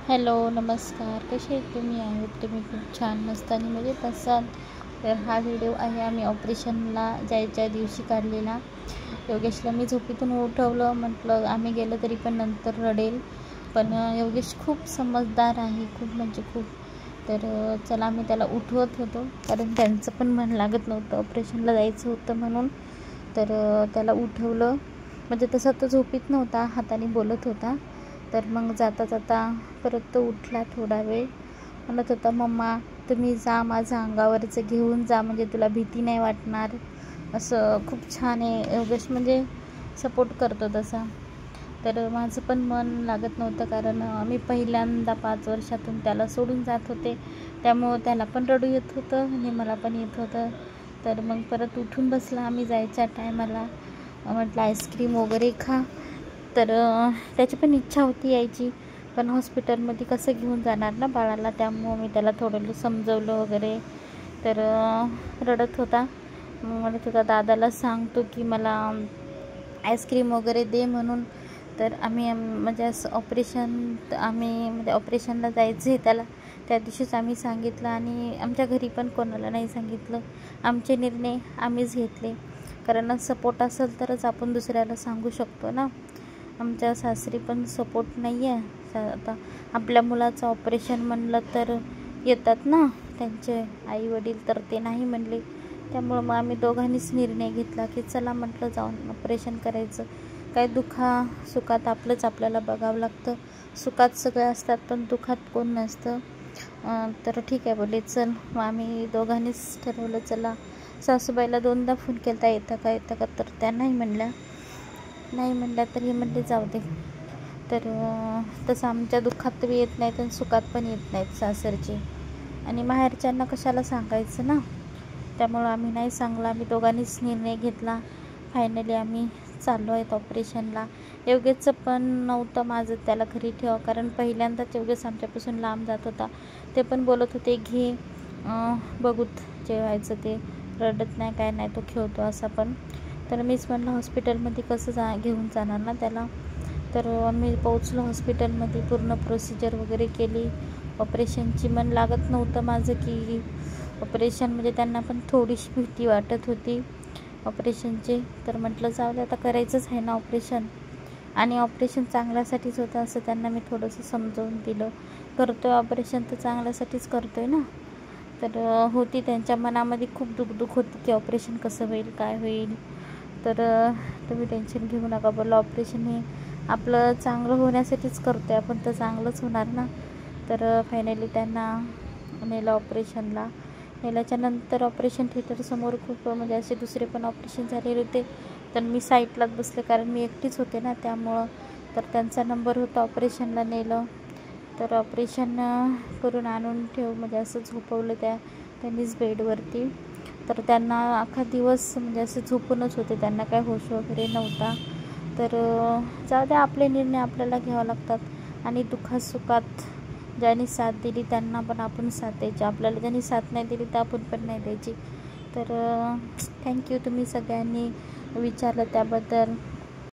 Hello, नमस्कार. कसे आहेत तुम्ही? तुम्ही खूप छान मस्त आणि मजेत असाल. तर हा व्हिडिओ आहे आम्ही ऑपरेशनला जायच्या दिवशी काढलेला. योगेशला मी झोपेतून उठवलं, म्हटलं आम्ही गेलं तरी पण नंतर रडेल. पण योगेश खूप समजदार आहे, खूप म्हणजे खूप. तर चला आम्ही त्याला उठवत होतो, कारण त्यांचं पण मन लागत नव्हतं, ऑपरेशनला जायचं होतं म्हणून. तर त्याला उठवलं, म्हणजे तसा तो झोपीत नव्हता, हाताने बोलत होता. तर मग जाता जाता परत तो उठला. थोडा वेळ म्हणत होता, मम्मा तुम्ही जा, माझ्या अंगावरचं घेऊन जा, म्हणजे तुला भीती नाही वाटणार. असं खूप छान आहे योगेश, म्हणजे सपोर्ट करतो तसा. तर माझं पण मन लागत नव्हतं, कारण मी पहिल्यांदा 5 वर्षातून त्याला सोडून जात होते, त्यामुळं त्याला पण रडू येत होतं आणि मला पण येत होतं. तर मग परत उठून बसला. आम्ही जायच्या टायमाला म्हटलं आईस्क्रीम वगैरे खा. तर त्याची पण इच्छा होती यायची, पण हॉस्पिटलमध्ये कसं घेऊन जाणार ना बाळाला, त्यामुळं मी त्याला थोडं समजवलं वगैरे. तर रडत होता. म्हणत होता दादाला सांगतो की मला आईस्क्रीम वगैरे दे म्हणून. तर आम्ही म्हणजे असं म्हणजे ऑपरेशनला जायचं आहे त्याला, त्या दिवशीच आम्ही सांगितलं आणि आमच्या घरी पण कोणाला नाही सांगितलं. आमचे निर्णय आम्हीच घेतले, कारण सपोर्ट असेल तरच आपण दुसऱ्याला सांगू शकतो ना. आमच्या सासरी पण सपोर्ट नाही आहे. आता आपल्या मुलाचं ऑपरेशन म्हणलं तर येतात ना त्यांचे आईवडील, तर ते नाही म्हणले. त्यामुळं मग आम्ही दोघांनीच निर्णय घेतला की चला म्हटलं जाऊन ऑपरेशन करायचं. काय सुखात आपल्याला बघावं लागतं. सुखात सगळे असतात पण दुःखात कोण नसतं. तर ठीक आहे बोले, चल. मग आम्ही दोघांनीच ठरवलं चला. सासूबाईला 2दा फोन केला, येतं का, तर त्या नाही म्हणल्या तर हे म्हणले जाऊ दे. तर तसं आमच्या दुःखात बी येत नाहीत आणि सुखात पण येत नाहीत सासरचे, आणि माहेरच्यांना कशाला सांगायचं ना. त्यामुळं आम्ही नाही सांगला. आम्ही दोघांनीच निर्णय घेतला. फायनली आम्ही चाललो आहेत ऑपरेशनला. योगेशचं पण नव्हतं माझं त्याला घरी ठेवा, कारण पहिल्यांदाच योगेश आमच्यापासून लांब जात होता. ते पण बोलत होते घे, बघूत जे व्हायचं ते, रडत नाही काय नाही, तो खेळतो असा पण. तर मीच म्हणलं हॉस्पिटलमध्ये कसं घेऊन जाणार ना त्याला. तर आम्ही पोहोचलो हॉस्पिटलमध्ये, पूर्ण प्रोसिजर वगैरे केली ऑपरेशनची. मन लागत नव्हतं माझं की ऑपरेशन, म्हणजे त्यांना पण थोडीशी भीती वाटत होती ऑपरेशनची. तर म्हटलं जाऊ दे, आता करायचंच आहे ना ऑपरेशन, आणि ऑपरेशन चांगल्यासाठीच होतं असं त्यांना मी थोडंसं समजावून दिलं. करतोय ऑपरेशन तर चांगल्यासाठीच करतोय ना. तर होती त्यांच्या मनामध्ये खूप दुःख होती की ऑपरेशन कसं होईल, काय होईल. तर तुम्ही टेन्शन घेऊ नका, बोला ऑपरेशन हे आपलं चांगलं होण्यासाठीच करतो आहे आपण, तर चांगलंच होणार ना. तर फायनली त्यांना नेलं ऑपरेशनला. नेल्याच्या नंतर ऑपरेशन थिएटरसमोर खूप म्हणजे असे दुसरे पण ऑपरेशन झालेले होते, तर मी साईडलाच बसले, कारण मी एकटीच होते ना त्यामुळं. तर त्यांचा नंबर होता, ऑपरेशनला नेलं. तर ऑपरेशन करून आणून म्हणजे असं झोपवलं त्यांनीच बेडवरती. तर त्यांना अख्खा दिवस म्हणजे असं झोपूनच होते, त्यांना काय होश वगैरे नव्हता. तर जाऊ द्या, आपले निर्णय आपल्याला घ्यावे लागतात, आणि दुःखात सुखात ज्यांनी साथ दिली त्यांना पण आपण साथ द्यायची. आपल्याला ज्यांनी साथ नाही दिली तर आपण पण नाही द्यायची. तर थँक्यू तुम्ही सगळ्यांनी विचारलं त्याबद्दल.